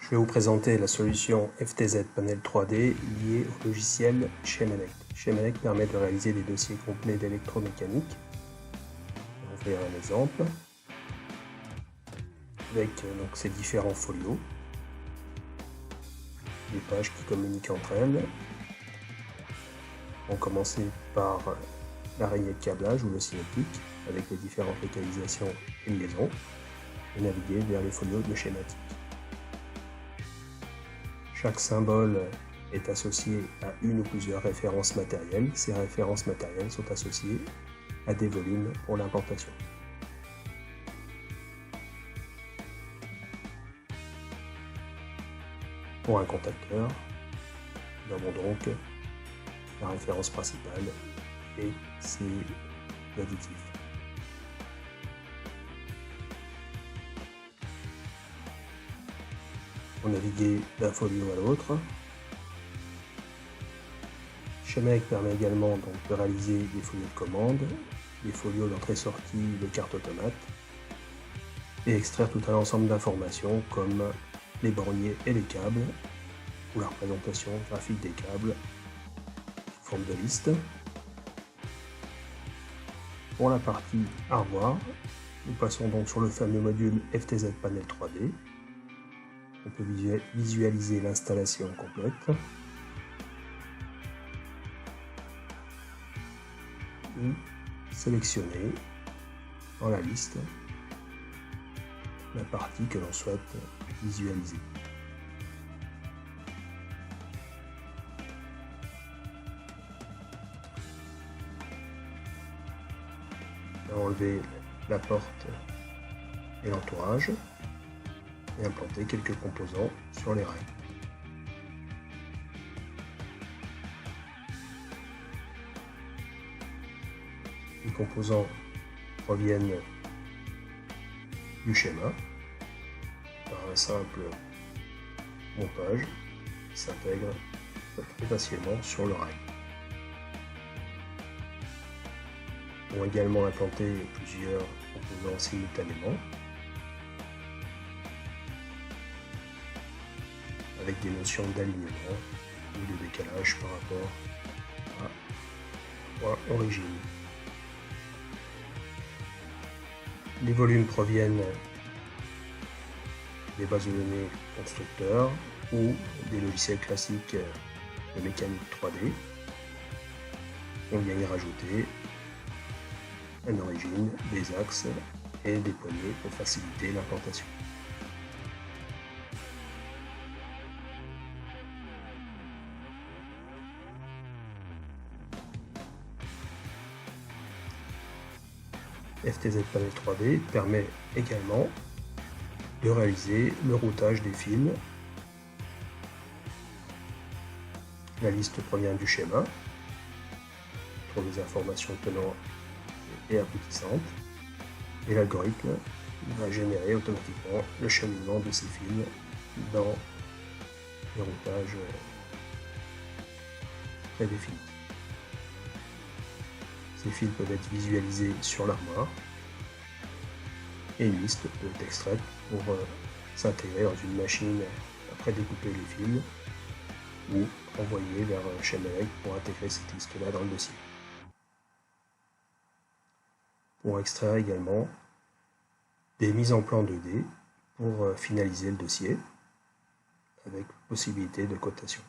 Je vais vous présenter la solution FTZ Panel 3D liée au logiciel Schemelec. Schemelec permet de réaliser des dossiers complets d'électromécanique. On va faire un exemple avec ces différents folios, des pages qui communiquent entre elles. On va commencer par l'araignée de câblage ou le cinétique avec les différentes localisations et liaisons et naviguer vers les folios de schématique. Chaque symbole est associé à une ou plusieurs références matérielles. Ces références matérielles sont associées à des volumes pour l'importation. Pour un contacteur, nous avons donc la référence principale et ses additifs. Pour naviguer d'un folio à l'autre. Schemelec permet également de réaliser des folios de commande, des folios d'entrée-sortie de carte automate et extraire tout un ensemble d'informations comme les borniers et les câbles ou la représentation graphique des câbles sous forme de liste. Pour la partie armoire, nous passons donc sur le fameux module FTZ Panel 3D. On peut visualiser l'installation complète ou sélectionner dans la liste la partie que l'on souhaite visualiser. On va enlever la porte et l'entourage et implanter quelques composants sur les rails. Les composants proviennent du schéma par un simple montage qui s'intègre très facilement sur le rail. On va également implanter plusieurs composants simultanément avec des notions d'alignement ou de décalage par rapport à point origine. Les volumes proviennent des bases de données constructeurs ou des logiciels classiques de mécanique 3D. On vient y rajouter une origine, des axes et des poignées pour faciliter l'implantation. FTZ Panel 3D permet également de réaliser le routage des fils. La liste provient du schéma, on trouve les informations tenantes et aboutissantes, et l'algorithme va générer automatiquement le cheminement de ces fils dans les routages prédéfinis. Ces fils peuvent être visualisés sur l'armoire et une liste peut être extraite pour s'intégrer dans une machine après découper les fils ou envoyer vers Schemelec pour intégrer cette liste-là dans le dossier. Pour extraire également des mises en plan 2D pour finaliser le dossier avec possibilité de cotation.